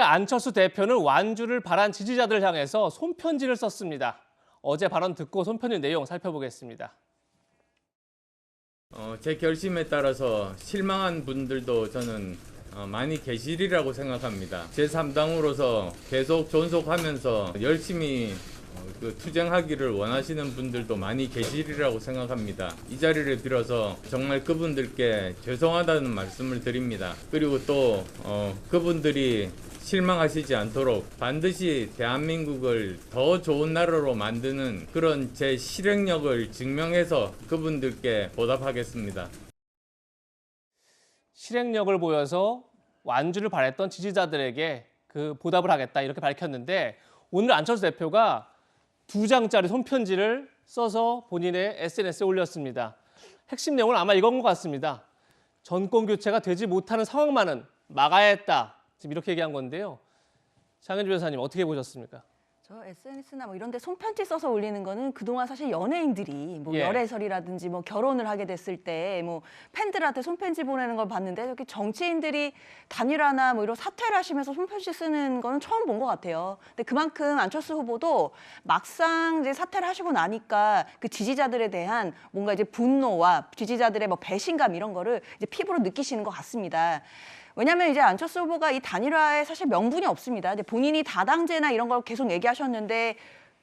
안철수 대표는 완주를 바란 지지자들을 향해서 손편지를 썼습니다. 어제 발언 듣고 손편지 내용 살펴보겠습니다. 제 결심에 따라서 실망한 분들도 저는 많이 계시리라고 생각합니다. 제3당으로서 계속 존속하면서 열심히 투쟁하기를 원하시는 분들도 많이 계시리라고 생각합니다. 이 자리를 빌어서 정말 그분들께 죄송하다는 말씀을 드립니다. 그리고 또 그분들이 실망하시지 않도록 반드시 대한민국을 더 좋은 나라로 만드는 그런 제 실행력을 증명해서 그분들께 보답하겠습니다. 실행력을 보여서 완주를 바랬던 지지자들에게 그 보답을 하겠다 이렇게 밝혔는데, 오늘 안철수 대표가 2장짜리 손편지를 써서 본인의 SNS에 올렸습니다. 핵심 내용은 아마 이건 것 같습니다. 정권 교체가 되지 못하는 상황만은 막아야 했다. 지금 이렇게 얘기한 건데요. 장현주 변호사님 어떻게 보셨습니까? 저 SNS나 뭐 이런 데 손편지 써서 올리는 거는 그동안 사실 연예인들이 뭐 열애설이라든지 뭐 결혼을 하게 됐을 때 뭐 팬들한테 손편지 보내는 걸 봤는데, 이렇게 정치인들이 단일화나 뭐 이런 사퇴를 하시면서 손편지 쓰는 거는 처음 본 것 같아요. 근데 그만큼 안철수 후보도 막상 이제 사퇴를 하시고 나니까 그 지지자들에 대한 뭔가 이제 분노와 지지자들의 뭐 배신감 이런 거를 이제 피부로 느끼시는 것 같습니다. 왜냐하면 이제 안철수 후보가 이 단일화에 사실 명분이 없습니다. 이제 본인이 다당제나 이런 걸 계속 얘기하셨는데,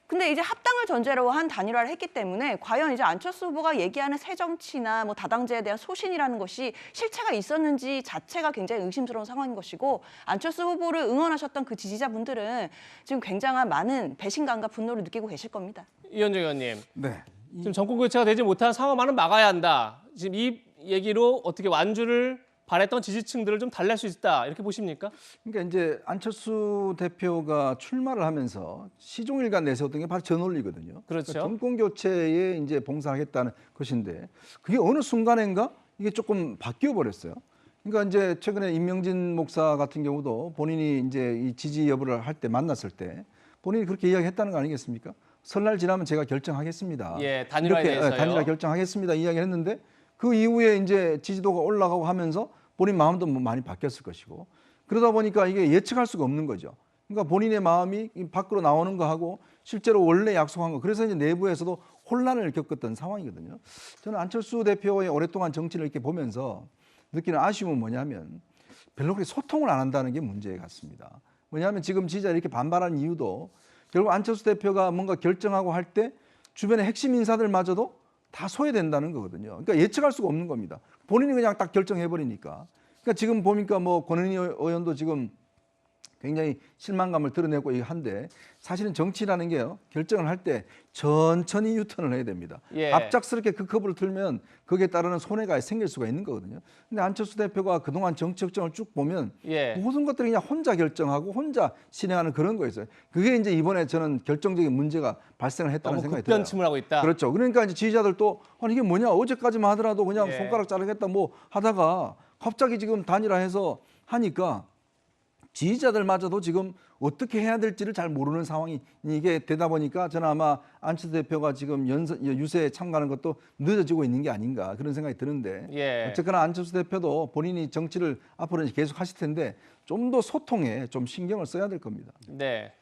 근데 이제 합당을 전제로 한 단일화를 했기 때문에 과연 이제 안철수 후보가 얘기하는 새정치나 뭐 다당제에 대한 소신이라는 것이 실체가 있었는지 자체가 굉장히 의심스러운 상황인 것이고, 안철수 후보를 응원하셨던 그 지지자분들은 지금 굉장한 많은 배신감과 분노를 느끼고 계실 겁니다. 이현정 의원님, 네. 지금 정권 교체가 되지 못한 상황만은 막아야 한다. 지금 이 얘기로 어떻게 완주를 바랬던 지지층들을 좀 달랠 수 있다 이렇게 보십니까? 그러니까 이제 안철수 대표가 출마를 하면서 시종일관 내세웠던 게 바로 저 논리거든요. 그렇죠. 그러니까 정권 교체에 이제 봉사하겠다는 것인데, 그게 어느 순간인가 이게 조금 바뀌어 버렸어요. 그러니까 이제 최근에 임명진 목사 같은 경우도 본인이 이제 이 지지 여부를 할 때 만났을 때 본인이 그렇게 이야기했다는 거 아니겠습니까? 설날 지나면 제가 결정하겠습니다. 예, 단일화에 이렇게, 대해서요. 단일화 결정하겠습니다. 이야기했는데, 그 이후에 이제 지지도가 올라가고 하면서 본인 마음도 많이 바뀌었을 것이고, 그러다 보니까 이게 예측할 수가 없는 거죠. 그러니까 본인의 마음이 밖으로 나오는 거하고 실제로 원래 약속한 거, 그래서 이제 내부에서도 혼란을 겪었던 상황이거든요. 저는 안철수 대표의 오랫동안 정치를 이렇게 보면서 느끼는 아쉬움은 뭐냐면, 별로 그렇게 소통을 안 한다는 게 문제 같습니다. 왜냐하면 지금 지지자들이 이렇게 반발하는 이유도 결국 안철수 대표가 뭔가 결정하고 할 때 주변의 핵심 인사들마저도 다 소외된다는 거거든요. 그러니까 예측할 수가 없는 겁니다. 본인이 그냥 딱 결정해버리니까. 그러니까 지금 보니까 뭐 권은희 의원도 지금 굉장히 실망감을 드러내고 한데, 사실은 정치라는 게요, 결정을 할 때 천천히 유턴을 해야 됩니다. 예. 갑작스럽게 그 컵을 틀면 거기에 따르는 손해가 생길 수가 있는 거거든요. 근데 안철수 대표가 그동안 정치 역정을 쭉 보면 모든 것들을 그냥 혼자 결정하고 혼자 진행하는 그런 거였어요. 그게 이제 이번에 저는 결정적인 문제가 발생을 했다는 생각이 들어요. 급변침을 하고 있다. 그렇죠. 그러니까 이제 지지자들도 아니 이게 뭐냐, 어제까지만 하더라도 그냥 손가락 자르겠다 뭐 하다가 갑자기 지금 단일화해서 하니까 지지자들마저도 지금 어떻게 해야 될지를 잘 모르는 상황이 이게 되다 보니까, 저는 아마 안철수 대표가 지금 유세에 참가하는 것도 늦어지고 있는 게 아닌가 그런 생각이 드는데, 어쨌거나 안철수 대표도 본인이 정치를 앞으로 계속 하실 텐데 좀 더 소통에 좀 신경을 써야 될 겁니다. 네.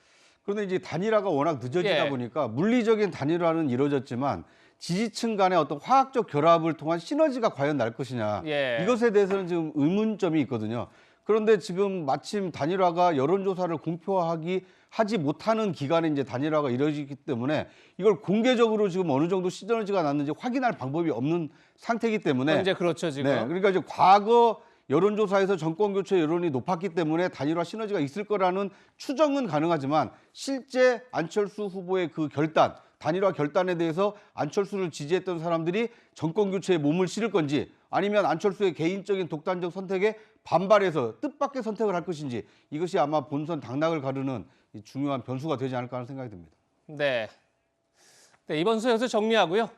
그런데 이제 단일화가 워낙 늦어지다 보니까 물리적인 단일화는 이루어졌지만 지지층 간의 어떤 화학적 결합을 통한 시너지가 과연 날 것이냐, 이것에 대해서는 지금 의문점이 있거든요. 그런데 지금 마침 단일화가 여론조사를 하지 못하는 기간에 이제 단일화가 이루어지기 때문에 이걸 공개적으로 지금 어느 정도 시너지가 났는지 확인할 방법이 없는 상태이기 때문에, 이제 그렇죠 지금. 네, 그러니까 이제 과거 여론조사에서 정권 교체 여론이 높았기 때문에 단일화 시너지가 있을 거라는 추정은 가능하지만, 실제 안철수 후보의 그 결단, 단일화 결단에 대해서 안철수를 지지했던 사람들이 정권 교체에 몸을 실을 건지, 아니면 안철수의 개인적인 독단적 선택에 반발해서 뜻밖의 선택을 할 것인지, 이것이 아마 본선 당락을 가르는 중요한 변수가 되지 않을까 하는 생각이 듭니다. 네. 이번 순서 여기서 정리하고요.